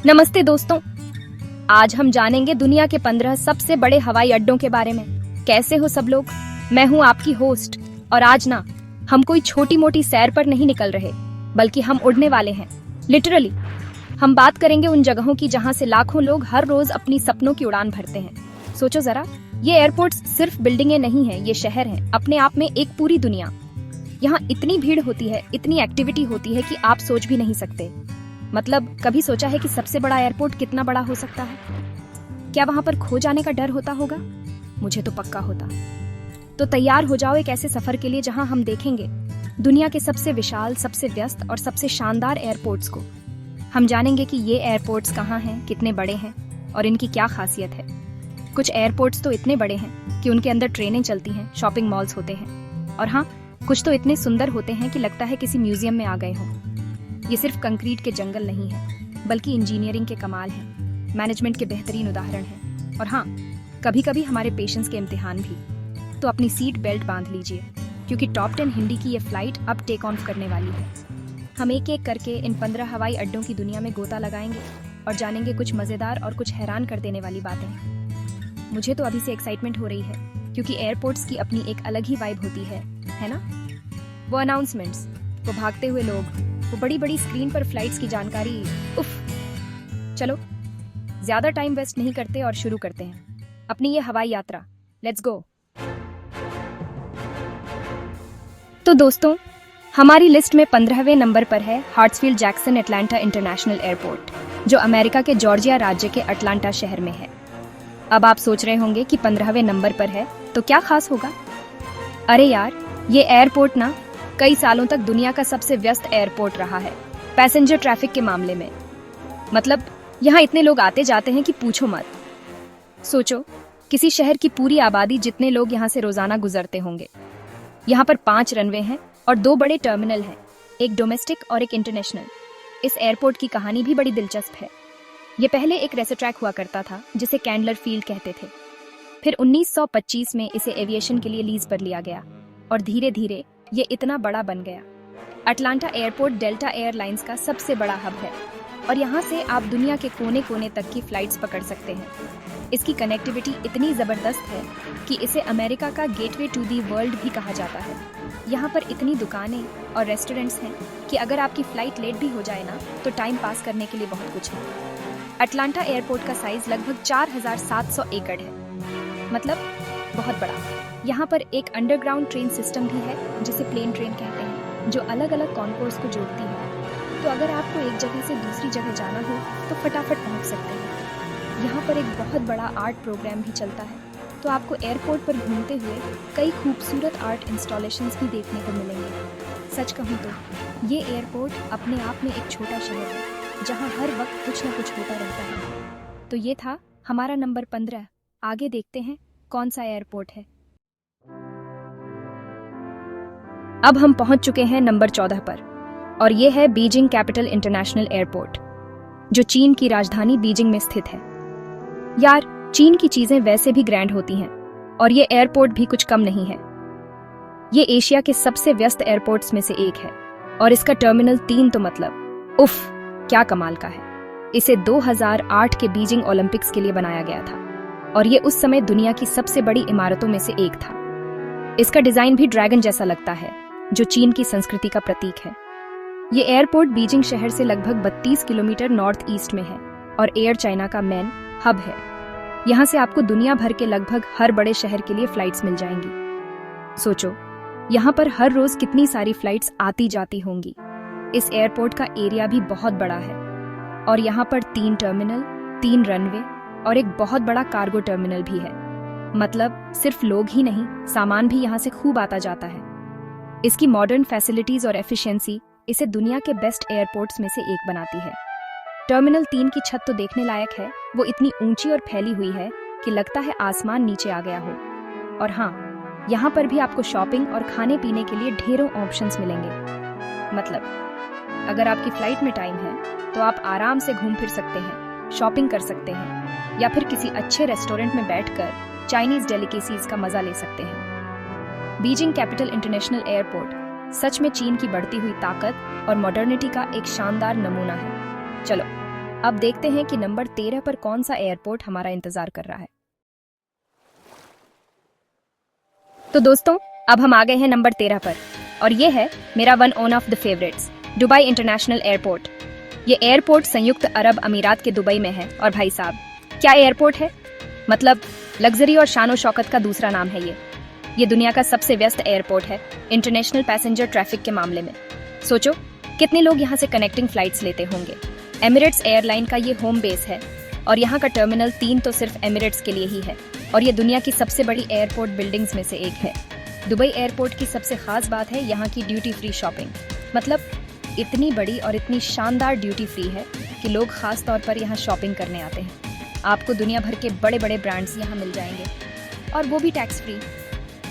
नमस्ते दोस्तों, आज हम जानेंगे दुनिया के 15 सबसे बड़े हवाई अड्डों के बारे में। कैसे हो सब लोग? मैं हूँ आपकी होस्ट और आज ना हम कोई छोटी मोटी सैर पर नहीं निकल रहे, बल्कि हम उड़ने वाले हैं। लिटरली हम बात करेंगे उन जगहों की जहाँ से लाखों लोग हर रोज अपनी सपनों की उड़ान भरते हैं। सोचो जरा, ये एयरपोर्ट्स सिर्फ बिल्डिंगें नहीं है, ये शहर हैं अपने आप में, एक पूरी दुनिया। यहाँ इतनी भीड़ होती है, इतनी एक्टिविटी होती है कि आप सोच भी नहीं सकते। मतलब कभी सोचा है कि सबसे बड़ा एयरपोर्ट कितना बड़ा हो सकता है? क्या वहां पर खो जाने का डर होता होगा? मुझे तो पक्का होता। तो तैयार हो जाओ एक ऐसे सफर के लिए जहां हम देखेंगे दुनिया के सबसे विशाल, सबसे व्यस्त और सबसे शानदार एयरपोर्ट्स को। हम जानेंगे कि ये एयरपोर्ट्स कहाँ हैं, कितने बड़े हैं और इनकी क्या खासियत है। कुछ एयरपोर्ट्स तो इतने बड़े हैं कि उनके अंदर ट्रेनें चलती हैं, शॉपिंग मॉल्स होते हैं, और हाँ, कुछ तो इतने सुंदर होते हैं कि लगता है किसी म्यूजियम में आ गए हों। ये सिर्फ कंक्रीट के जंगल नहीं है, बल्कि इंजीनियरिंग के कमाल हैं, मैनेजमेंट के बेहतरीन उदाहरण हैं, और हाँ, कभी कभी हमारे पेशेंस के इम्तिहान भी। तो अपनी सीट बेल्ट बांध लीजिए, क्योंकि टॉप 10 हिंदी की ये फ्लाइट अब टेक ऑफ करने वाली है। हम एक एक करके इन 15 हवाई अड्डों की दुनिया में गोता लगाएंगे और जानेंगे कुछ मजेदार और कुछ हैरान कर देने वाली बातें। मुझे तो अभी से एक्साइटमेंट हो रही है, क्योंकि एयरपोर्ट्स की अपनी एक अलग ही वाइब होती है ना? वो अनाउंसमेंट्स, वो भागते हुए लोग, वो बड़ी बड़ी स्क्रीन पर फ्लाइट्स की जानकारी। उफ, चलो ज्यादा टाइम वेस्ट नहीं करते और शुरू करते हैं अपनी ये हवाई यात्रा। Let's go. तो दोस्तों, हमारी लिस्ट में 15वें नंबर पर है हार्ट्सफील्ड जैक्सन अटलांटा इंटरनेशनल एयरपोर्ट, जो अमेरिका के जॉर्जिया राज्य के अटलांटा शहर में है। अब आप सोच रहे होंगे कि 15वें नंबर पर है तो क्या खास होगा? अरे यार, ये एयरपोर्ट ना कई सालों तक दुनिया का सबसे व्यस्त एयरपोर्ट रहा है पैसेंजर ट्रैफिक के मामले में। मतलब यहाँ इतने लोग आते जाते हैं कि पूछो मत। सोचो, किसी शहर की पूरी आबादी जितने लोग यहाँ से रोजाना गुजरते होंगे। यहाँ पर 5 रनवे हैं और 2 बड़े टर्मिनल हैं, एक डोमेस्टिक और एक इंटरनेशनल। इस एयरपोर्ट की कहानी भी बड़ी दिलचस्प है। ये पहले एक रेसर ट्रैक हुआ करता था जिसे कैंडलर फील्ड कहते थे। फिर 1925 में इसे एविएशन के लिए लीज पर लिया गया और धीरे धीरे ये इतना बड़ा बन गया। अटलांटा एयरपोर्ट डेल्टा एयरलाइंस का सबसे बड़ा हब है और यहाँ से आप दुनिया के कोने कोने तक की फ्लाइट्स पकड़ सकते हैं। इसकी कनेक्टिविटी इतनी ज़बरदस्त है कि इसे अमेरिका का गेटवे टू दी वर्ल्ड भी कहा जाता है। यहाँ पर इतनी दुकानें और रेस्टोरेंट्स हैं कि अगर आपकी फ़्लाइट लेट भी हो जाए ना, तो टाइम पास करने के लिए बहुत कुछ है। अटलांटा एयरपोर्ट का साइज़ लगभग 4700 एकड़ है, मतलब बहुत बड़ा। यहाँ पर एक अंडरग्राउंड ट्रेन सिस्टम भी है जिसे प्लेन ट्रेन कहते हैं, जो अलग अलग कॉन्कोर्स को जोड़ती है। तो अगर आपको एक जगह से दूसरी जगह जाना हो तो फटाफट पहुँच सकते हैं। यहाँ पर एक बहुत बड़ा आर्ट प्रोग्राम भी चलता है, तो आपको एयरपोर्ट पर घूमते हुए कई खूबसूरत आर्ट इंस्टॉलेशंस भी देखने को मिलेंगे। सच कहूँ तो ये एयरपोर्ट अपने आप में एक छोटा शहर है, जहाँ हर वक्त कुछ न कुछ होता रहता है। तो ये था हमारा नंबर 15। आगे देखते हैं कौन सा एयरपोर्ट है। अब हम पहुंच चुके हैं नंबर 14 पर, और ये है बीजिंग कैपिटल इंटरनेशनल एयरपोर्ट, जो चीन की राजधानी बीजिंग में स्थित है। यार, चीन की चीजें वैसे भी ग्रैंड होती हैं और ये एयरपोर्ट भी कुछ कम नहीं है। ये एशिया के सबसे व्यस्त एयरपोर्ट्स में से एक है और इसका टर्मिनल 3 तो मतलब उफ, क्या कमाल का है। इसे 2008 के बीजिंग ओलंपिक्स के लिए बनाया गया था और ये उस समय दुनिया की सबसे बड़ी इमारतों में से एक था। इसका डिजाइन भी ड्रैगन जैसा लगता है, जो चीन की संस्कृति का प्रतीक है। ये एयरपोर्ट बीजिंग शहर से लगभग 32 किलोमीटर नॉर्थ ईस्ट में है और एयर चाइना का मेन हब है। यहाँ से आपको दुनिया भर के लगभग हर बड़े शहर के लिए फ्लाइट्स मिल जाएंगी। सोचो, यहाँ पर हर रोज कितनी सारी फ्लाइट्स आती जाती होंगी। इस एयरपोर्ट का एरिया भी बहुत बड़ा है और यहाँ पर 3 टर्मिनल, 3 रनवे और एक बहुत बड़ा कार्गो टर्मिनल भी है। मतलब सिर्फ लोग ही नहीं, सामान भी यहाँ से खूब आता जाता है। इसकी मॉडर्न फैसिलिटीज और एफिशिएंसी इसे दुनिया के बेस्ट एयरपोर्ट्स में से एक बनाती है। टर्मिनल 3 की छत तो देखने लायक है। वो इतनी ऊंची और फैली हुई है कि लगता है आसमान नीचे आ गया हो। और हाँ, यहाँ पर भी आपको शॉपिंग और खाने पीने के लिए ढेरों ऑप्शंस मिलेंगे। मतलब अगर आपकी फ्लाइट में टाइम है तो आप आराम से घूम फिर सकते हैं, शॉपिंग कर सकते हैं, या फिर किसी अच्छे रेस्टोरेंट में बैठकर चाइनीज डेलिकेसीज का मजा ले सकते हैं। बीजिंग कैपिटल इंटरनेशनल एयरपोर्ट सच में चीन की बढ़ती हुई ताकत और मॉडर्निटी का एक शानदार नमूना है। चलो अब देखते हैं कि नंबर 13 पर कौन सा एयरपोर्ट हमारा इंतजार कर रहा है। तो दोस्तों, अब हम आ गए हैं नंबर 13 पर और ये है मेरा one of the favourites, Dubai international airport. ये एयरपोर्ट संयुक्त अरब अमीरात के दुबई में है और भाई साहब, क्या एयरपोर्ट है। मतलब लग्जरी और शानो शौकत का दूसरा नाम है ये दुनिया का सबसे व्यस्त एयरपोर्ट है इंटरनेशनल पैसेंजर ट्रैफिक के मामले में। सोचो कितने लोग यहाँ से कनेक्टिंग फ्लाइट्स लेते होंगे। एमिरेट्स एयरलाइन का ये होम बेस है और यहाँ का टर्मिनल 3 तो सिर्फ एमिरेट्स के लिए ही है और ये दुनिया की सबसे बड़ी एयरपोर्ट बिल्डिंग्स में से एक है। दुबई एयरपोर्ट की सबसे खास बात है यहाँ की ड्यूटी फ्री शॉपिंग। मतलब इतनी बड़ी और इतनी शानदार ड्यूटी फ्री है कि लोग खास तौर पर यहाँ शॉपिंग करने आते हैं। आपको दुनिया भर के बड़े बड़े ब्रांड्स यहाँ मिल जाएंगे और वो भी टैक्स फ्री।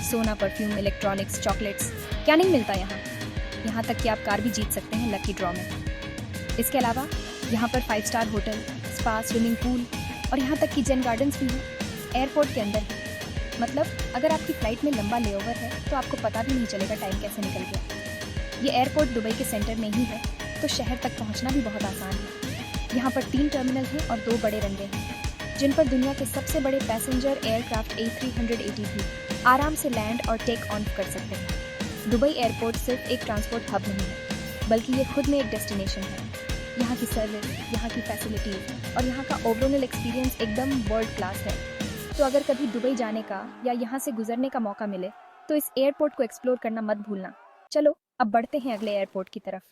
सोना, परफ्यूम, इलेक्ट्रॉनिक्स, चॉकलेट्स, क्या नहीं मिलता यहाँ तक कि आप कार भी जीत सकते हैं लकी ड्रॉ में। इसके अलावा यहाँ पर 5 star hotel, spa, swimming pool और यहाँ तक कि जेन गार्डन्स भी हैं एयरपोर्ट के अंदर। मतलब अगर आपकी फ्लाइट में लंबा लेओवर है तो आपको पता भी नहीं चलेगा टाइम कैसे निकल गया। ये एयरपोर्ट दुबई के सेंटर में ही है तो शहर तक पहुँचना भी बहुत आसान है। यहाँ पर 3 टर्मिनल हैं और 2 बड़े रनवे हैं जिन पर दुनिया के सबसे बड़े पैसेंजर एयरक्राफ्ट A380 भी आराम से लैंड और टेक ऑन कर सकते हैं। दुबई एयरपोर्ट सिर्फ एक ट्रांसपोर्ट हब नहीं है बल्कि ये खुद में एक डेस्टिनेशन है। यहाँ की सर्विस, यहाँ की फैसिलिटीज और यहाँ का ओवरऑल एक्सपीरियंस एकदम वर्ल्ड क्लास है। तो अगर कभी दुबई जाने का या यहाँ से गुजरने का मौका मिले तो इस एयरपोर्ट को एक्सप्लोर करना मत भूलना। चलो अब बढ़ते हैं अगले एयरपोर्ट की तरफ।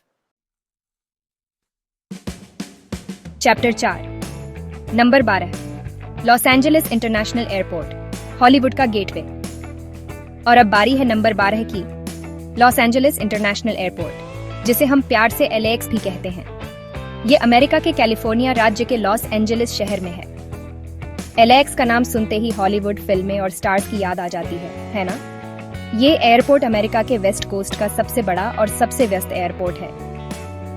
Chapter 4, number 12, Los Angeles international airport, Hollywood का गेटवे। और अब बारी है नंबर 12 की, लॉस एंजलिस इंटरनेशनल एयरपोर्ट, जिसे हम प्यार से LAX भी कहते हैं। ये अमेरिका के कैलिफोर्निया राज्य के लॉस एंजलिस शहर में है। LAX का नाम सुनते ही हॉलीवुड फिल्में और स्टार्स की याद आ जाती है ना। ये एयरपोर्ट अमेरिका के वेस्ट कोस्ट का सबसे बड़ा और सबसे व्यस्त एयरपोर्ट है।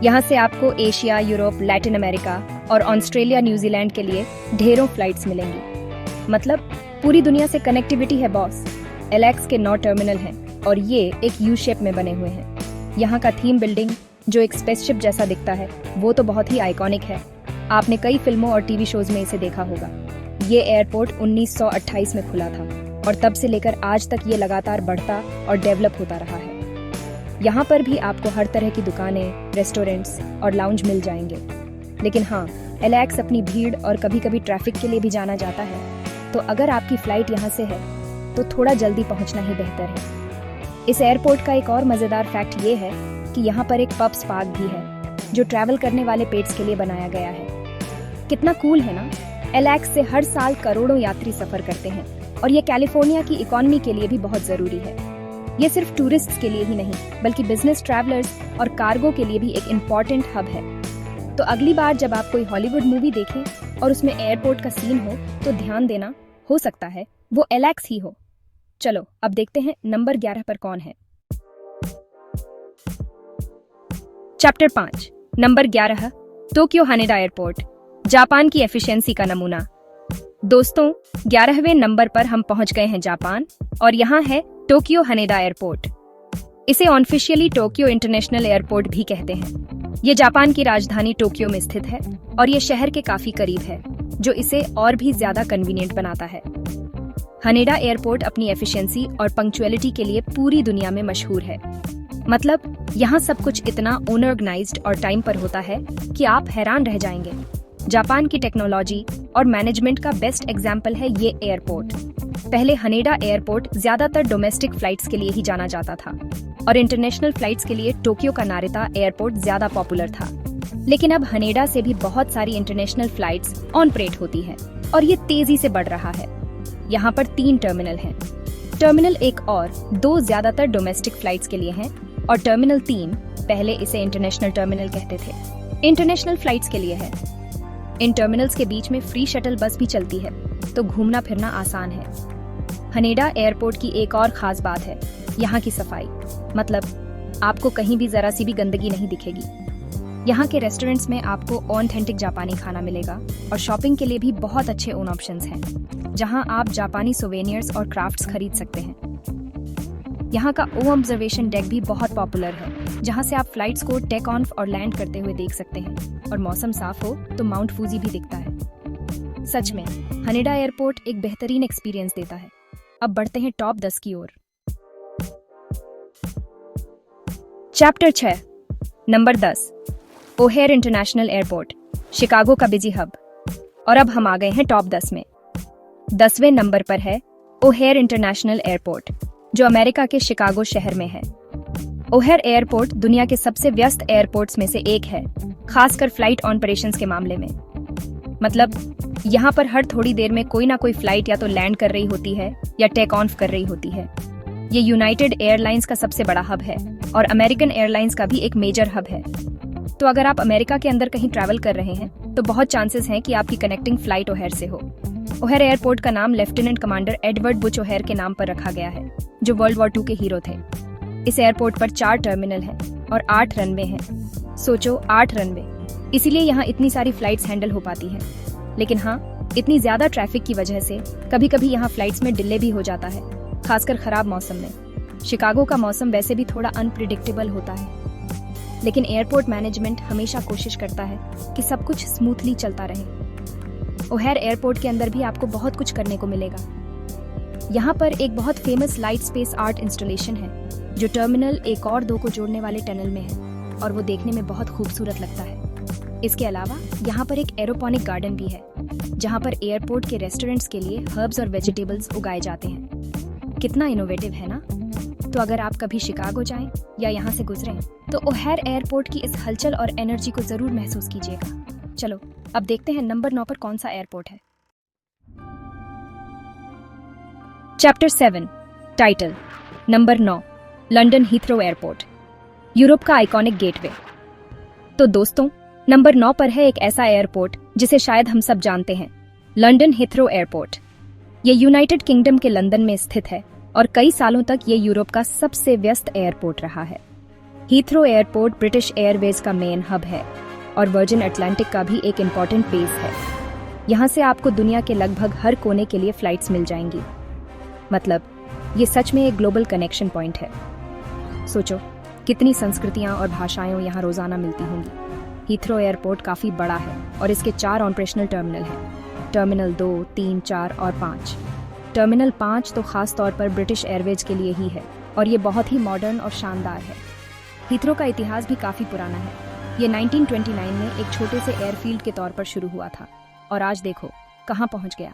यहाँ से आपको एशिया, यूरोप, लैटिन अमेरिका और ऑस्ट्रेलिया, न्यूजीलैंड के लिए ढेरों फ्लाइट्स मिलेंगी। मतलब पूरी दुनिया से कनेक्टिविटी है बॉस। LAX के 9 टर्मिनल हैं और ये एक यू शेप में बने हुए हैं। यहाँ का थीम बिल्डिंग जो एक स्पेसशिप जैसा दिखता है वो तो बहुत ही आइकॉनिक है। आपने कई फिल्मों और टीवी शोज में इसे देखा होगा। ये एयरपोर्ट 1928 में खुला था और तब से लेकर आज तक ये लगातार बढ़ता और डेवलप होता रहा है। यहाँ पर भी आपको हर तरह की दुकानें, रेस्टोरेंट्स और लाउंज मिल जाएंगे। लेकिन हाँ, LAX अपनी भीड़ और कभी-कभी ट्रैफिक के लिए भी जाना जाता है। तो अगर आपकी फ्लाइट यहाँ से है तो थोड़ा जल्दी पहुँचना ही बेहतर है। इस एयरपोर्ट का एक और मजेदार फैक्ट ये है कि यहाँ पर एक पब्स पार्क भी है जो ट्रैवल करने वाले पेट्स के लिए बनाया गया है। कितना कूल है ना। LAX से हर साल करोड़ों यात्री सफर करते हैं और ये कैलिफोर्निया की इकोनॉमी के लिए भी बहुत जरूरी है। ये सिर्फ टूरिस्ट्स के लिए ही नहीं बल्कि बिजनेस ट्रैवलर्स और कार्गो के लिए भी एक इम्पोर्टेंट हब है। तो अगली बार जब आप कोई हॉलीवुड मूवी देखें और उसमें एयरपोर्ट का सीन हो तो ध्यान देना, हो सकता है वो LAX ही हो। चलो अब देखते हैं नंबर 11 पर कौन है। Chapter 5, number 11, Tokyo Haneda airport, Japan की एफिशिएंसी का नमूना। दोस्तों, 11वें नंबर पर हम पहुंच गए हैं जापान और यहाँ है टोक्यो हानेडा एयरपोर्ट। इसे ऑफिशियली टोक्यो इंटरनेशनल एयरपोर्ट भी कहते हैं। ये जापान की राजधानी टोक्यो में स्थित है और ये शहर के काफी करीब है जो इसे और भी ज्यादा कन्वीनियंट बनाता है। हानेडा एयरपोर्ट अपनी एफिशिएंसी और पंक्चुअलिटी के लिए पूरी दुनिया में मशहूर है। मतलब यहाँ सब कुछ इतना ऑर्गेनाइज्ड और टाइम पर होता है कि आप हैरान रह जाएंगे। जापान की टेक्नोलॉजी और मैनेजमेंट का बेस्ट एग्जाम्पल है ये एयरपोर्ट। पहले हानेडा एयरपोर्ट ज्यादातर डोमेस्टिक फ्लाइट्स के लिए ही जाना जाता था और इंटरनेशनल फ्लाइट्स के लिए टोक्यो का नारिता एयरपोर्ट ज्यादा पॉपुलर था। लेकिन अब हानेडा से भी बहुत सारी इंटरनेशनल फ्लाइट्स ऑपरेट होती है और ये तेजी से बढ़ रहा है। यहाँ पर 3 टर्मिनल हैं। टर्मिनल 1 और 2 ज्यादातर डोमेस्टिक फ्लाइट्स के लिए हैं और टर्मिनल 3, पहले इसे इंटरनेशनल टर्मिनल कहते थे, इंटरनेशनल फ्लाइट्स के लिए है। इन टर्मिनल्स के बीच में फ्री शटल बस भी चलती है तो घूमना फिरना आसान है। हानेडा एयरपोर्ट की एक और खास बात है यहाँ की सफाई। मतलब आपको कहीं भी जरा सी भी गंदगी नहीं दिखेगी। यहाँ के रेस्टोरेंट्स में आपको ऑथेंटिक जापानी खाना मिलेगा और शॉपिंग के लिए भी बहुत अच्छे ऑप्शंस हैं जहाँ आप जापानी सोवेनियर्स और क्राफ्ट्स खरीद सकते हैं। यहाँ का ओ ऑब्जर्वेशन डेक भी बहुत पॉपुलर है, जहाँ से आप फ्लाइट्स को टेक ऑन और लैंड करते हुए देख सकते हैं, और मौसम साफ हो तो माउंट फूजी भी दिखता है। सच में हनेडा एयरपोर्ट एक बेहतरीन एक्सपीरियंस देता है। अब बढ़ते हैं टॉप 10 की ओर। Chapter 6, number 10, O'Hare international airport, Chicago का बिजी हब। और अब हम आ गए हैं टॉप 10 में। 10वें नंबर पर है ओहेयर इंटरनेशनल एयरपोर्ट, जो अमेरिका के शिकागो शहर में है। ओहेयर एयरपोर्ट दुनिया के सबसे व्यस्त एयरपोर्ट्स में से एक है, खासकर फ्लाइट ऑपरेशंस के मामले में। मतलब यहाँ पर हर थोड़ी देर में कोई ना कोई फ्लाइट या तो लैंड कर रही होती है या टेक ऑफ कर रही होती है। ये यूनाइटेड एयरलाइंस का सबसे बड़ा हब है और अमेरिकन एयरलाइंस का भी एक मेजर हब है। तो अगर आप अमेरिका के अंदर कहीं ट्रैवल कर रहे हैं तो बहुत चांसेस हैं कि आपकी कनेक्टिंग फ्लाइट ओहेयर से हो। ओहेयर एयरपोर्ट का नाम लेफ्टिनेंट कमांडर एडवर्ड बुच ओहेयर के नाम पर रखा गया है, जो वर्ल्ड वॉर 2 के हीरो थे। इस एयरपोर्ट पर 4 टर्मिनल हैं और 8 रनवे हैं। सोचो, 8 रनवे, इसीलिए यहाँ इतनी सारी फ्लाइट्स हैंडल हो पाती हैं। लेकिन हाँ, इतनी ज्यादा ट्रैफिक की वजह से कभी कभी यहाँ फ्लाइट्स में डिले भी हो जाता है, खासकर खराब मौसम में। शिकागो का मौसम वैसे भी थोड़ा अनप्रिडिक्टेबल होता है, लेकिन एयरपोर्ट मैनेजमेंट हमेशा कोशिश करता है कि सब कुछ स्मूथली चलता रहे। ओहेयर एयरपोर्ट के अंदर भी आपको बहुत कुछ करने को मिलेगा। यहाँ पर एक बहुत famous light space art installation है, जो टर्मिनल 1 और 2 को जोड़ने वाले टनल में है, और वो देखने में बहुत खूबसूरत लगता है। इसके अलावा यहाँ पर एक एरोपोनिक गार्डन भी है, जहाँ पर एयरपोर्ट के रेस्टोरेंट्स के लिए हर्ब्स और वेजिटेबल्स उगाए जाते हैं। कितना इनोवेटिव है ना। तो अगर आप कभी शिकागो जाएं या यहाँ से गुजरें तो ओहेयर एयरपोर्ट की इस हलचल और एनर्जी को जरूर महसूस कीजिएगा। चलो अब देखते हैं नंबर 9 पर कौन सा एयरपोर्ट है। Chapter 7, title, number 9, London Heathrow airport, Europe का आइकॉनिक गेटवे। तो दोस्तों, नंबर 9 पर है एक ऐसा एयरपोर्ट जिसे शायद हम सब जानते हैं, लंदन हीथ्रो एयरपोर्ट। ये यूनाइटेड किंगडम के लंदन में स्थित है और कई सालों तक ये यूरोप का सबसे व्यस्त एयरपोर्ट रहा है। हीथ्रो एयरपोर्ट ब्रिटिश एयरवेज का मेन हब है और वर्जिन अटलांटिक का भी एक इम्पॉर्टेंट बेस है। यहाँ से आपको दुनिया के लगभग हर कोने के लिए फ्लाइट्स मिल जाएंगी। मतलब ये सच में एक ग्लोबल कनेक्शन पॉइंट है। सोचो कितनी संस्कृतियाँ और भाषाएं यहाँ रोजाना मिलती होंगी। हीथ्रो एयरपोर्ट काफी बड़ा है और इसके 4 ऑपरेशनल टर्मिनल हैं, टर्मिनल 2, 3, 4 और 5। टर्मिनल 5 तो खास तौर पर ब्रिटिश एयरवेज के लिए ही है और ये बहुत ही मॉडर्न और शानदार है। हीथ्रो का इतिहास भी काफी पुराना है। ये 1929 में एक छोटे से एयरफील्ड के तौर पर शुरू हुआ था और आज देखो कहाँ पहुँच गया।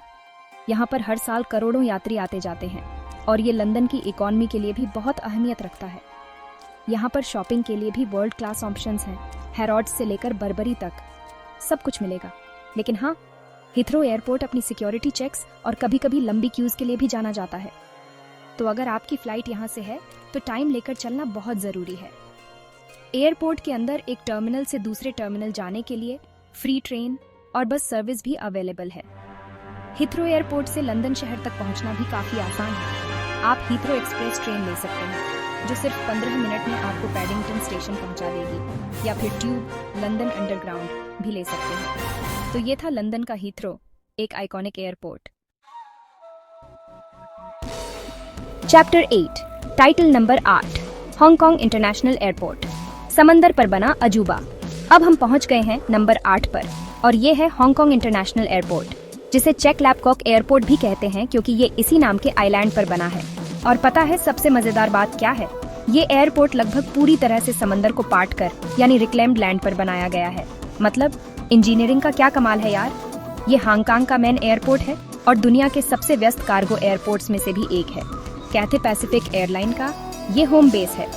यहाँ पर हर साल करोड़ों यात्री आते जाते हैं और ये लंदन की इकॉनमी के लिए भी बहुत अहमियत रखता है। यहाँ पर शॉपिंग के लिए भी वर्ल्ड क्लास ऑप्शंस हैं, हैरोड्स से लेकर बर्बरी तक सब कुछ मिलेगा। लेकिन हाँ, हीथ्रो एयरपोर्ट अपनी सिक्योरिटी चेक्स और कभी कभी लंबी क्यूज के लिए भी जाना जाता है। तो अगर आपकी फ्लाइट यहाँ से है तो टाइम लेकर चलना बहुत ज़रूरी है। एयरपोर्ट के अंदर एक टर्मिनल से दूसरे टर्मिनल जाने के लिए फ्री ट्रेन और बस सर्विस भी अवेलेबल है। हीथ्रो एयरपोर्ट से लंदन शहर तक पहुँचना भी काफ़ी आसान है। आप हीथ्रो एक्सप्रेस ट्रेन ले सकते हैं, जो सिर्फ 15 मिनट में आपको पैडिंगटन स्टेशन पहुँचा देगी, या फिर ट्यूब लंदन अंडरग्राउंड भी ले सकते हैं। तो ये था लंदन का हीथ्रो, एक iconic airport. Chapter 8, title number 8, Hong Kong international airport, समंदर पर बना अजूबा। अब हम पहुंच गए हैं नंबर 8 पर और ये है हांगकांग इंटरनेशनल एयरपोर्ट, जिसे चेक लैपकॉक एयरपोर्ट भी कहते हैं क्योंकि ये इसी नाम के आइलैंड पर बना है। और पता है सबसे मजेदार बात क्या है? ये एयरपोर्ट लगभग पूरी तरह से समंदर को पाट कर यानी रिक्लेम्ड लैंड पर बनाया गया है। मतलब इंजीनियरिंग का क्या कमाल है यार। ये हांगकांग का मेन एयरपोर्ट है और दुनिया के सबसे व्यस्त कार्गो एयरपोर्ट्स में से भी एक है। कैथे पैसिफिक एयरलाइन का ये होम बेस है।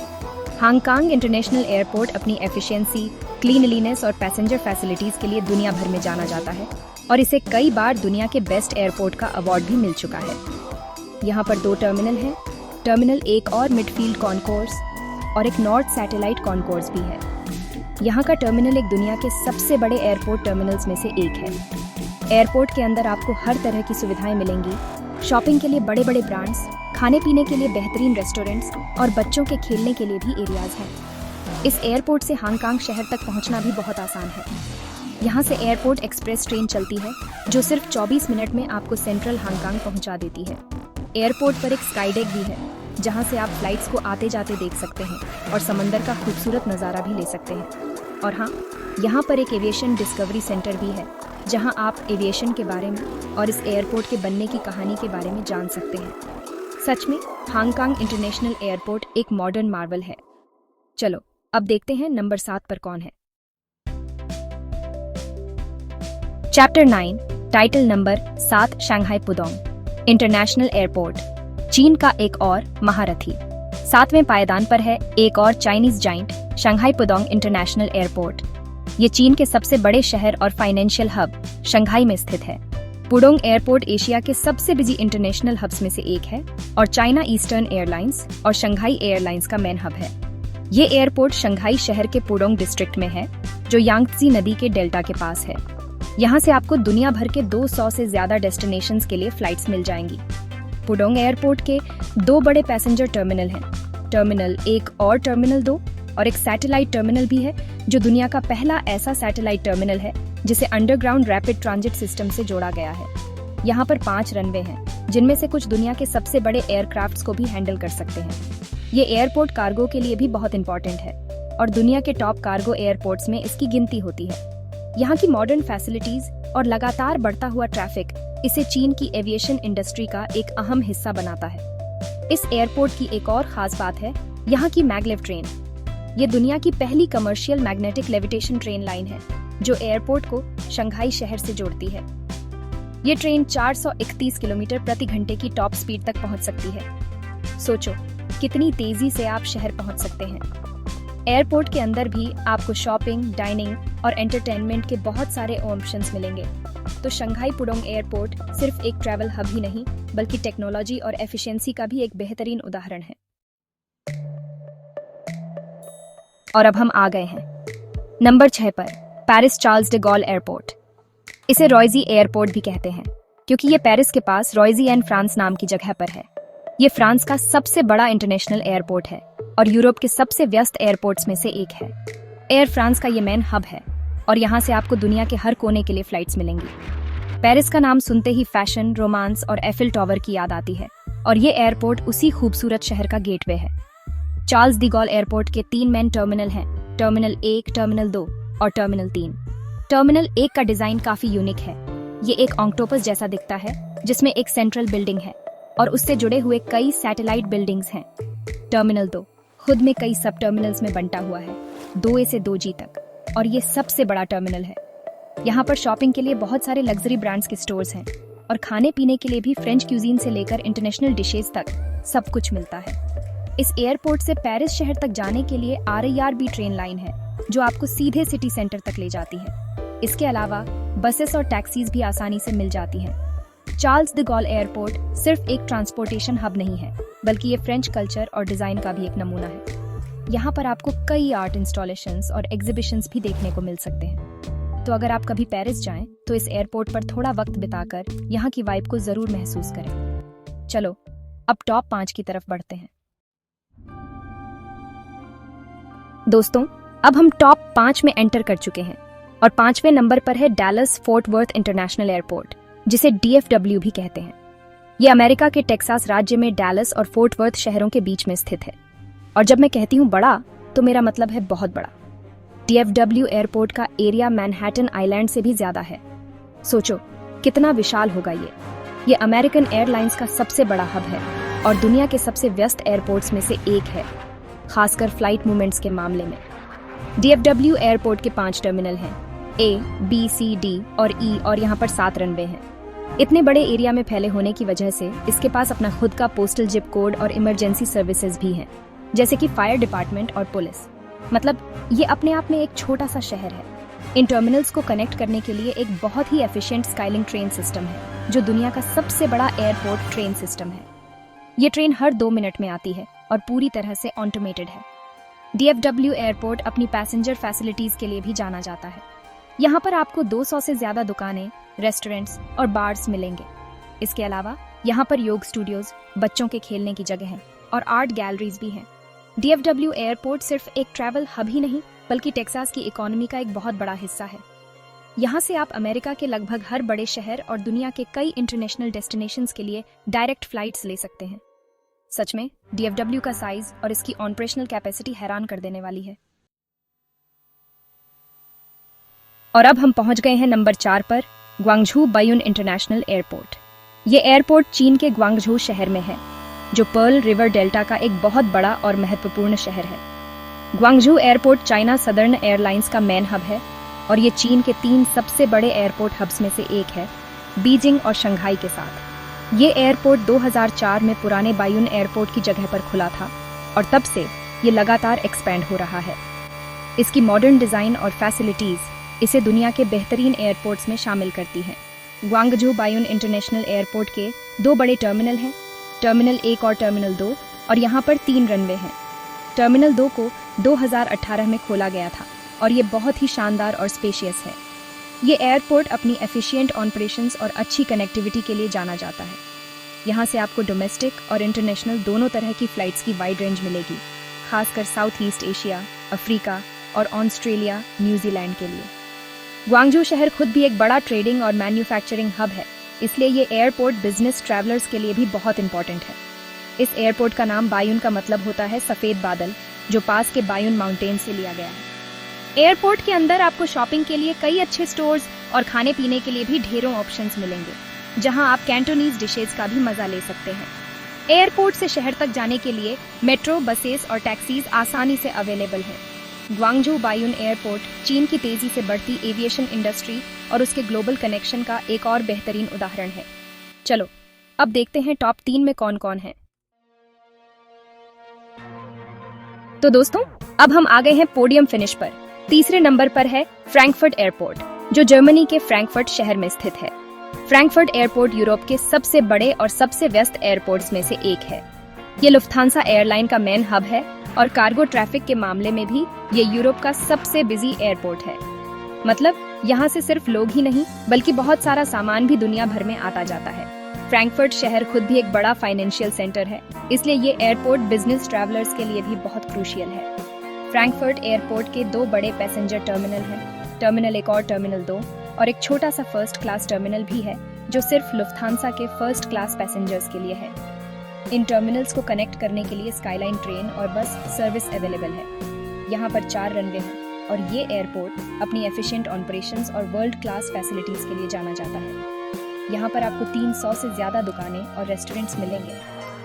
हांगकांग इंटरनेशनल एयरपोर्ट अपनी एफिशिएंसी, क्लीनलीनेस और पैसेंजर फैसिलिटीज के लिए दुनिया भर में जाना जाता है और इसे कई बार दुनिया के बेस्ट एयरपोर्ट का अवार्ड भी मिल चुका है। यहाँ पर 2 टर्मिनल हैं, टर्मिनल 1 और मिडफील्ड कॉन्कोर्स और एक नॉर्थ सैटेलाइट कॉन्कोर्स भी है। यहाँ का टर्मिनल एक दुनिया के सबसे बड़े एयरपोर्ट टर्मिनल्स में से एक है। एयरपोर्ट के अंदर आपको हर तरह की सुविधाएं मिलेंगी। शॉपिंग के लिए बड़े बड़े ब्रांड्स, खाने पीने के लिए बेहतरीन रेस्टोरेंट्स और बच्चों के खेलने के लिए भी एरियाज हैं। इस एयरपोर्ट से हांगकांग शहर तक पहुंचना भी बहुत आसान है। यहाँ से एयरपोर्ट एक्सप्रेस ट्रेन चलती है जो सिर्फ 24 मिनट में आपको सेंट्रल हांगकांग पहुंचा देती है। एयरपोर्ट पर एक स्काई डेक भी है जहां से आप फ्लाइट्स को आते जाते देख सकते हैं और समंदर का खूबसूरत नज़ारा भी ले सकते हैं। और हाँ, यहाँ पर एक एविएशन डिस्कवरी सेंटर भी है, जहां आप एविएशन के बारे में और इस एयरपोर्ट के बनने की कहानी के बारे में जान सकते हैं। सच में हांगकांग इंटरनेशनल एयरपोर्ट एक मॉडर्न मार्वल है। चलो अब देखते हैं नंबर 7 पर कौन है। Chapter 9, title number 7, Shanghai Pudong international airport, चीन का एक और महारथी। 7वें पायदान पर है एक और Chinese giant, Shanghai Pudong international airport. ये चीन के सबसे बड़े शहर और फाइनेंशियल हब शंघाई में स्थित है। पुडोंग एयरपोर्ट एशिया के सबसे बिजी इंटरनेशनल हब्स में से एक है और चाइना ईस्टर्न एयरलाइंस और शंघाई एयरलाइंस का मेन हब है। ये एयरपोर्ट शंघाई शहर के पुडोंग डिस्ट्रिक्ट में है, जो यांगत्जी नदी के डेल्टा के पास है। यहाँ से आपको दुनिया भर के 200 से ज्यादा डेस्टिनेशंस के लिए फ्लाइट्स मिल जाएंगी। पुडोंग एयरपोर्ट के 2 बड़े पैसेंजर टर्मिनल हैं, टर्मिनल 1 और टर्मिनल 2, और एक सैटेलाइट टर्मिनल भी है, जो दुनिया का पहला ऐसा सैटेलाइट टर्मिनल है जिसे अंडरग्राउंड रैपिड ट्रांजिट सिस्टम से जोड़ा गया है। यहाँ पर 5 रनवे हैं, जिनमें से कुछ दुनिया के सबसे बड़े एयरक्राफ्ट्स को भी हैंडल कर सकते हैं। ये एयरपोर्ट कार्गो के लिए भी बहुत इंपॉर्टेंट है और दुनिया के टॉप कार्गो एयरपोर्ट्स में इसकी गिनती होती है। यहाँ की मॉडर्न फैसिलिटीज और लगातार बढ़ता हुआ ट्रैफिक इसे चीन की एविएशन इंडस्ट्री का एक अहम हिस्सा बनाता है। इस एयरपोर्ट की एक और खास बात है यहाँ की मैगलेव ट्रेन। ये दुनिया की पहली commercial magnetic levitation train line है, जो एयरपोर्ट को शंघाई शहर से जोड़ती है। ये ट्रेन 431 किलोमीटर प्रति घंटे की टॉप स्पीड तक पहुंच सकती है। सोचो कितनी तेजी से आप शहर पहुंच सकते हैं। एयरपोर्ट के अंदर भी आपको शॉपिंग, डाइनिंग और एंटरटेनमेंट के बहुत सारे ऑप्शंस मिलेंगे। तो शंघाई पुडोंग एयरपोर्ट सिर्फ एक ट्रैवल हब ही नहीं, बल्कि टेक्नोलॉजी और एफिशिएंसी का भी एक बेहतरीन उदाहरण है। और अब हम आ गए हैं नंबर 6 पर, Paris Charles de Gaulle airport. इसे रॉयजी एयरपोर्ट भी कहते हैं, क्योंकि ये पेरिस के पास रॉयजी एंड फ्रांस नाम की जगह पर है। ये फ्रांस का सबसे बड़ा इंटरनेशनल एयरपोर्ट है और यूरोप के सबसे व्यस्त एयरपोर्ट्स में से एक है। एयर फ्रांस का ये मेन हब है और यहाँ से आपको दुनिया के हर कोने के लिए फ्लाइट्स मिलेंगी। पेरिस का नाम सुनते ही फैशन, रोमांस और एफिल टावर की याद आती है, और ये एयरपोर्ट उसी खूबसूरत शहर का गेटवे है। चार्ल्स डी गॉल एयरपोर्ट के 3 मेन टर्मिनल हैं, टर्मिनल 1, टर्मिनल 2 और टर्मिनल 3। टर्मिनल 1 का डिजाइन काफी यूनिक है। ये एक ऑक्टोपस जैसा दिखता है, जिसमें एक सेंट्रल बिल्डिंग है और उससे जुड़े हुए कई सैटेलाइट बिल्डिंग्स हैं। टर्मिनल 2 खुद में कई सब टर्मिनल्स में बंटा हुआ है, 2A से 2G तक, और ये सबसे बड़ा टर्मिनल है। यहाँ पर शॉपिंग के लिए बहुत सारे लग्जरी ब्रांड्स के स्टोर्स हैं और खाने पीने के लिए भी फ्रेंच क्यूजीन से लेकर इंटरनेशनल डिशेज तक सब कुछ मिलता है। इस एयरपोर्ट से पेरिस शहर तक जाने के लिए RER ट्रेन लाइन है, जो आपको सीधे सिटी सेंटर तक ले जाती है। इसके अलावा बसेस और टैक्सीज भी आसानी से मिल जाती हैं। चार्ल्स द गॉल एयरपोर्ट सिर्फ एक ट्रांसपोर्टेशन हब नहीं है, बल्कि ये फ्रेंच कल्चर और डिजाइन का भी एक नमूना है। यहाँ पर आपको कई आर्ट इंस्टॉलेशंस और एग्जीबिशंस भी देखने को मिल सकते हैं। तो अगर आप कभी पेरिस जाएं, तो इस एयरपोर्ट पर थोड़ा वक्त बिताकर यहाँ की वाइब को जरूर महसूस करें। चलो अब टॉप 5 की तरफ बढ़ते हैं। दोस्तों, अब हम टॉप 5 में एंटर कर चुके हैं और 5वें नंबर पर है Dallas fort worth international airport, जिसे DFW भी कहते हैं। ये अमेरिका के टेक्सास राज्य में डैलस और फोर्ट वर्थ शहरों के बीच में स्थित है। और जब मैं कहती हूँ बड़ा, तो मेरा मतलब है बहुत बड़ा। DFW एयरपोर्ट का एरिया मैनहट्टन आइलैंड से भी ज्यादा है। सोचो कितना विशाल होगा ये अमेरिकन एयरलाइंस का सबसे बड़ा हब है और दुनिया के सबसे व्यस्त एयरपोर्ट्स में से एक है, खासकर फ्लाइट मूवमेंट्स के मामले में। DFW एयरपोर्ट के 5 टर्मिनल हैं, A, B, C, D और E, और यहाँ पर 7 रनवे हैं। इतने बड़े एरिया में फैले होने की वजह से इसके पास अपना खुद का पोस्टल जिप कोड और इमरजेंसी सर्विसेज भी हैं, जैसे कि फायर डिपार्टमेंट और पुलिस। मतलब ये अपने आप में एक छोटा सा शहर है। इन टर्मिनल्स को कनेक्ट करने के लिए एक बहुत ही एफिशिएंट स्काईलिंक ट्रेन सिस्टम है, जो दुनिया का सबसे बड़ा एयरपोर्ट ट्रेन सिस्टम है। ये ट्रेन हर 2 मिनट में आती है और पूरी तरह से ऑटोमेटेड है। DFW एयरपोर्ट अपनी पैसेंजर फैसिलिटीज के लिए भी जाना जाता है। यहाँ पर आपको 200 से ज्यादा दुकानें, रेस्टोरेंट्स और बार्स मिलेंगे। इसके अलावा यहाँ पर योग स्टूडियोज, बच्चों के खेलने की जगह हैं और आर्ट गैलरीज भी हैं। DFW एयरपोर्ट सिर्फ एक ट्रैवल हब ही नहीं, बल्कि टेक्सास की इकोनॉमी का एक बहुत बड़ा हिस्सा है। यहाँ से आप अमेरिका के लगभग हर बड़े शहर और दुनिया के कई इंटरनेशनल डेस्टिनेशंस के लिए डायरेक्ट फ्लाइट्स ले सकते हैं। सच में DFW का साइज और इसकी ऑपरेशनल कैपेसिटी हैरान कर देने वाली है। और अब हम पहुंच गए हैं नंबर 4 पर, ग्वांगझू बायुन इंटरनेशनल एयरपोर्ट। ये एयरपोर्ट चीन के ग्वांगझू शहर में है, जो पर्ल रिवर डेल्टा का एक बहुत बड़ा और महत्वपूर्ण शहर है। Guangzhou airport China southern airlines का मेन हब है और ये चीन के 3 सबसे बड़े एयरपोर्ट हब्स में से एक है, बीजिंग और शंघाई के साथ। ये एयरपोर्ट 2004 में पुराने बायुन एयरपोर्ट की जगह पर खुला था और तब से ये लगातार एक्सपैंड हो रहा है। इसकी मॉडर्न डिजाइन और फैसिलिटीज इसे दुनिया के बेहतरीन एयरपोर्ट्स में शामिल करती हैं। ग्वांगझू बायुन इंटरनेशनल एयरपोर्ट के 2 बड़े टर्मिनल हैं, टर्मिनल 1 और टर्मिनल 2, और यहाँ पर 3 रनवे हैं। टर्मिनल 2 को 2018 में खोला गया था और ये बहुत ही शानदार और स्पेशियस है। ये एयरपोर्ट अपनी एफिशिएंट ऑपरेशंस और अच्छी कनेक्टिविटी के लिए जाना जाता है। यहाँ से आपको डोमेस्टिक और इंटरनेशनल दोनों तरह की फ्लाइट्स की वाइड रेंज मिलेगी, खासकर साउथ ईस्ट एशिया, अफ्रीका और ऑस्ट्रेलिया, न्यूजीलैंड के लिए। ग्वांगझू शहर खुद भी एक बड़ा ट्रेडिंग और मैन्युफैक्चरिंग हब है, इसलिए ये एयरपोर्ट बिजनेस ट्रैवलर्स के लिए भी बहुत इंपॉर्टेंट है। इस एयरपोर्ट का नाम बायुन का मतलब होता है सफेद बादल, जो पास के बायुन माउंटेन से लिया गया है। एयरपोर्ट के अंदर आपको शॉपिंग के लिए कई अच्छे स्टोर्स और खाने पीने के लिए भी ढेरों ऑप्शंस मिलेंगे, जहां आप कैंटोनीज डिशेज का भी मजा ले सकते हैं। एयरपोर्ट से शहर तक जाने के लिए मेट्रो, बसेस और टैक्सीज आसानी से अवेलेबल हैं। ग्वांगझू बायुन एयरपोर्ट चीन की तेजी से बढ़ती एविएशन इंडस्ट्री और उसके ग्लोबल कनेक्शन का एक और बेहतरीन उदाहरण है। चलो अब देखते हैं टॉप 3 में कौन कौन है। तो दोस्तों, अब हम आ गए हैं पोडियम फिनिश पर। तीसरे नंबर पर है फ्रैंकफर्ट एयरपोर्ट, जो जर्मनी के फ्रैंकफर्ट शहर में स्थित है। फ्रैंकफर्ट एयरपोर्ट यूरोप के सबसे बड़े और सबसे व्यस्त एयरपोर्ट्स में से एक है। ये लुफ्थांसा एयरलाइन का मेन हब है और कार्गो ट्रैफिक के मामले में भी ये यूरोप का सबसे बिजी एयरपोर्ट है। मतलब यहाँ से सिर्फ लोग ही नहीं, बल्कि बहुत सारा सामान भी दुनिया भर में आता जाता है। फ्रैंकफर्ट शहर खुद भी एक बड़ा फाइनेंशियल सेंटर है, इसलिए ये एयरपोर्ट बिजनेस ट्रैवलर्स के लिए भी बहुत क्रूशियल है। फ्रैंकफर्ट एयरपोर्ट के 2 बड़े पैसेंजर टर्मिनल हैं, टर्मिनल 1 और टर्मिनल 2, और एक छोटा सा फर्स्ट क्लास टर्मिनल भी है, जो सिर्फ लुफ्थांसा के फर्स्ट क्लास पैसेंजर्स के लिए है। इन टर्मिनल्स को कनेक्ट करने के लिए स्काईलाइन ट्रेन और बस सर्विस अवेलेबल है। यहाँ पर 4 रनवे हैं और ये एयरपोर्ट अपनी एफिशिएंट ऑपरेशंस और वर्ल्ड क्लास फैसिलिटीज के लिए जाना जाता है। यहाँ पर आपको 300 से ज्यादा दुकानें और रेस्टोरेंट्स मिलेंगे,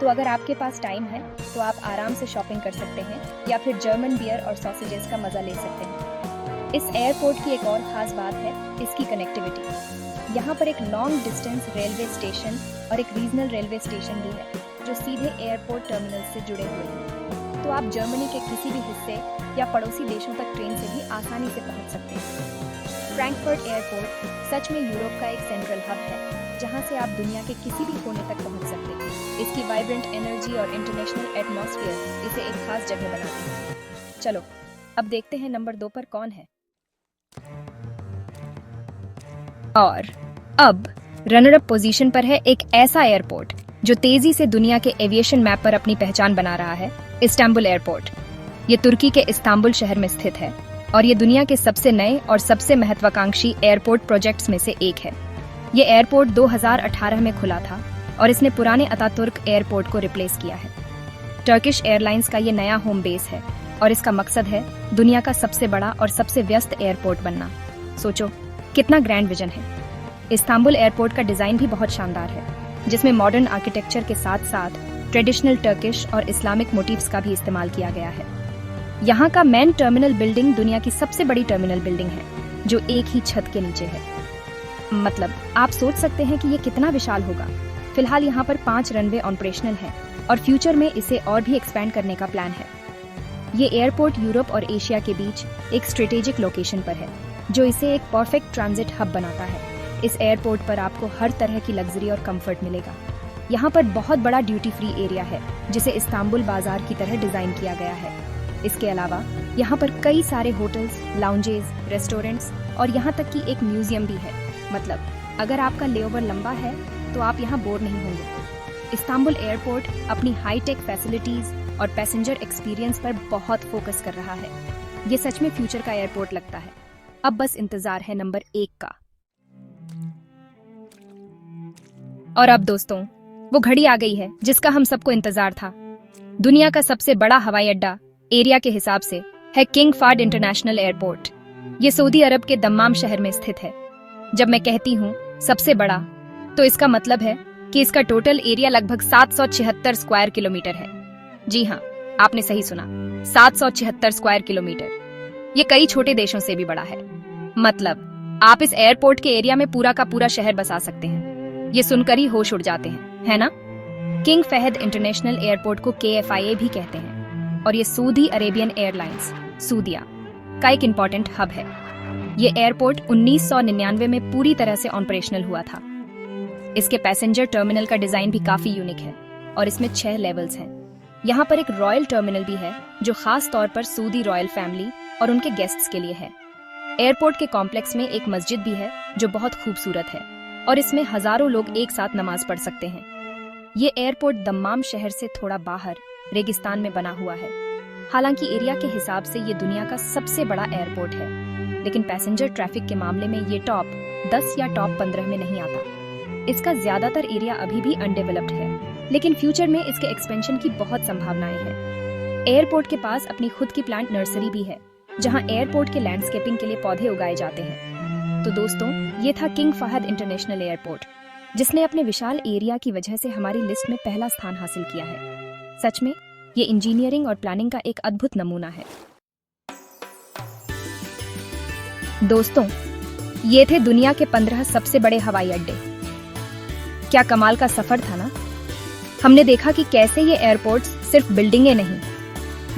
तो अगर आपके पास टाइम है तो आप आराम से शॉपिंग कर सकते हैं या फिर जर्मन बियर और सॉसेजेस का मजा ले सकते हैं। इस एयरपोर्ट की एक और खास बात है इसकी कनेक्टिविटी। यहाँ पर एक लॉन्ग डिस्टेंस रेलवे स्टेशन और एक रीजनल रेलवे स्टेशन भी है, जो सीधे एयरपोर्ट टर्मिनल से जुड़े हुए हैं। तो आप जर्मनी के किसी भी हिस्से या पड़ोसी देशों तक ट्रेन से भी आसानी से पहुँच सकते हैं। फ्रैंकफर्ट एयरपोर्ट सच में यूरोप का एक सेंट्रल हब है, जहां से आप दुनिया के किसी भी कोने तक पहुंच सकते हैं। इसकी वाइब्रेंट एनर्जी और इंटरनेशनल एटमॉस्फेयर इसे एक खास जगह बनाते हैं। चलो अब देखते हैं नंबर 2 पर कौन है। और अब रनर अप पोजीशन पर है एक ऐसा एयरपोर्ट जो तेजी से दुनिया के एविएशन मैप पर अपनी पहचान बना रहा है, इस्तांबुल एयरपोर्ट। ये तुर्की के इस्तांबुल शहर में स्थित है और ये दुनिया के सबसे नए और सबसे महत्वाकांक्षी एयरपोर्ट प्रोजेक्ट्स में से एक है। ये एयरपोर्ट 2018 में खुला था और इसने पुराने अतातुर्क एयरपोर्ट को रिप्लेस किया है। टर्किश एयरलाइंस का ये नया होम बेस है और इसका मकसद है दुनिया का सबसे बड़ा और सबसे व्यस्त एयरपोर्ट बनना। सोचो कितना ग्रैंड विजन है। इस्तांबुल एयरपोर्ट का डिजाइन भी बहुत शानदार है, जिसमें मॉडर्न आर्किटेक्चर के साथ साथ ट्रेडिशनल टर्किश और इस्लामिक मोटिव्स का भी इस्तेमाल किया गया है। यहाँ का मेन टर्मिनल बिल्डिंग दुनिया की सबसे बड़ी टर्मिनल बिल्डिंग है, जो एक ही छत के नीचे है। मतलब आप सोच सकते हैं कि ये कितना विशाल होगा। फिलहाल यहाँ पर 5 रनवे ऑपरेशनल हैं और फ्यूचर में इसे और भी एक्सपैंड करने का प्लान है। ये एयरपोर्ट यूरोप और एशिया के बीच एक स्ट्रेटेजिक लोकेशन पर है, जो इसे एक परफेक्ट ट्रांजिट हब बनाता है। इस एयरपोर्ट पर आपको हर तरह की लग्जरी और कंफर्ट मिलेगा। यहाँ पर बहुत बड़ा ड्यूटी फ्री एरिया है, जिसे इस्तांबुल बाजार की तरह डिजाइन किया गया है। इसके अलावा यहाँ पर कई सारे होटल्स, लाउंजेस, रेस्टोरेंट्स और यहाँ तक कि एक म्यूजियम भी है। मतलब अगर आपका लेओवर लंबा है तो आप यहाँ बोर नहीं होंगे। इस्तांबुल एयरपोर्ट अपनी हाईटेक फैसिलिटीज और पैसेंजर एक्सपीरियंस पर बहुत फोकस कर रहा है। ये सच में फ्यूचर का एयरपोर्ट लगता है। अब बस इंतजार है नंबर 1 का। और अब दोस्तों, वो घड़ी आ गई है जिसका हम सबको इंतजार था। दुनिया का सबसे बड़ा हवाई अड्डा एरिया के हिसाब से है किंग फाहद इंटरनेशनल एयरपोर्ट। ये सऊदी अरब के दम्माम शहर में स्थित है। जब मैं कहती हूँ सबसे बड़ा, तो इसका मतलब है कि इसका टोटल एरिया लगभग 776 स्क्वायर किलोमीटर है। जी हाँ, आपने सही सुना, 776 स्क्वायर किलोमीटर। ये कई छोटे देशों से भी बड़ा है। मतलब आप इस एयरपोर्ट के एरिया में पूरा का पूरा शहर बसा सकते हैं। ये सुनकर ही होश उड़ जाते हैं, है ना? किंग फहद इंटरनेशनल एयरपोर्ट को KFIA भी कहते हैं और ये सऊदी अरेबियन एयरलाइंस सूदिया का एक इम्पोर्टेंट हब है। ये एयरपोर्ट 1999 में पूरी तरह से ऑपरेशनल हुआ था। इसके पैसेंजर टर्मिनल का डिजाइन भी काफी यूनिक है और इसमें 6 लेवल्स हैं। यहाँ पर एक रॉयल टर्मिनल भी है जो खास तौर पर सऊदी रॉयल फैमिली और उनके गेस्ट्स के लिए है। एयरपोर्ट के कॉम्प्लेक्स में एक मस्जिद भी है जो बहुत खूबसूरत है और इसमें हजारों लोग एक साथ नमाज पढ़ सकते हैं। ये एयरपोर्ट दम्माम शहर से थोड़ा बाहर रेगिस्तान में बना हुआ है। हालांकि एरिया के हिसाब से ये दुनिया का सबसे बड़ा एयरपोर्ट है, लेकिन पैसेंजर ट्रैफिक के मामले में ये टॉप 10 या टॉप 15 में नहीं आता। इसका ज्यादातर एरिया अभी भी अनडेवलप्ड है, लेकिन फ्यूचर में इसके एक्सपेंशन की बहुत संभावनाएं हैं। एयरपोर्ट के पास अपनी खुद की प्लांट नर्सरी भी है, जहां एयरपोर्ट के लैंडस्केपिंग के लिए पौधे उगाए जाते हैं। तो दोस्तों, ये था किंग फहद इंटरनेशनल एयरपोर्ट, जिसने अपने विशाल एरिया की वजह से हमारी लिस्ट में पहला स्थान हासिल किया है। सच में ये इंजीनियरिंग और प्लानिंग का एक अद्भुत नमूना है। दोस्तों, ये थे दुनिया के 15 सबसे बड़े हवाई अड्डे। क्या कमाल का सफर था ना? हमने देखा कि कैसे ये एयरपोर्ट्स सिर्फ बिल्डिंगें नहीं,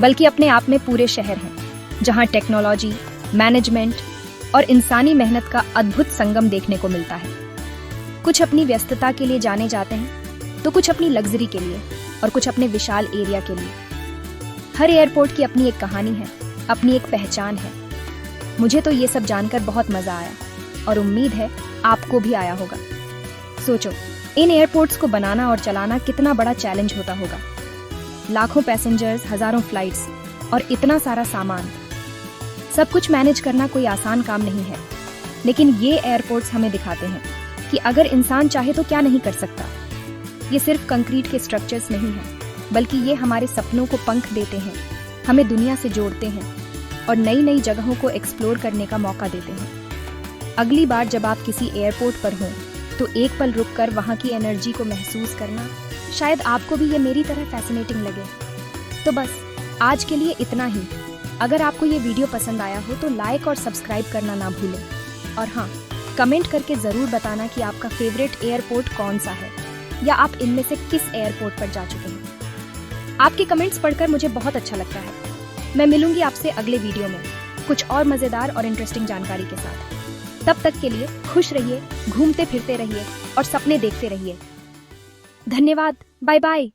बल्कि अपने आप में पूरे शहर हैं, जहां टेक्नोलॉजी, मैनेजमेंट और इंसानी मेहनत का अद्भुत संगम देखने को मिलता है। कुछ अपनी व्यस्तता के लिए जाने जाते हैं, तो कुछ अपनी लग्जरी के लिए और कुछ अपने विशाल एरिया के लिए। हर एयरपोर्ट की अपनी एक कहानी है, अपनी एक पहचान है। मुझे तो ये सब जानकर बहुत मजा आया और उम्मीद है आपको भी आया होगा। सोचो, इन एयरपोर्ट्स को बनाना और चलाना कितना बड़ा चैलेंज होता होगा। लाखों पैसेंजर्स, हजारों फ्लाइट्स और इतना सारा सामान, सब कुछ मैनेज करना कोई आसान काम नहीं है। लेकिन ये एयरपोर्ट्स हमें दिखाते हैं कि अगर इंसान चाहे तो क्या नहीं कर सकता। ये सिर्फ कंक्रीट के स्ट्रक्चर्स नहीं हैं, बल्कि ये हमारे सपनों को पंख देते हैं, हमें दुनिया से जोड़ते हैं और नई नई जगहों को एक्सप्लोर करने का मौका देते हैं। अगली बार जब आप किसी एयरपोर्ट पर हों, तो एक पल रुककर वहाँ की एनर्जी को महसूस करना, शायद आपको भी ये मेरी तरह फैसिनेटिंग लगे। तो बस आज के लिए इतना ही। अगर आपको ये वीडियो पसंद आया हो तो लाइक और सब्सक्राइब करना ना भूलें। और हाँ, कमेंट करके ज़रूर बताना कि आपका फेवरेट एयरपोर्ट कौन सा है, या आप इनमें से किस एयरपोर्ट पर जा चुके हैं। आपके कमेंट्स पढ़कर मुझे बहुत अच्छा लगता है। मैं मिलूंगी आपसे अगले वीडियो में कुछ और मज़ेदार और इंटरेस्टिंग जानकारी के साथ। तब तक के लिए खुश रहिए, घूमते फिरते रहिए और सपने देखते रहिए। धन्यवाद। Bye bye.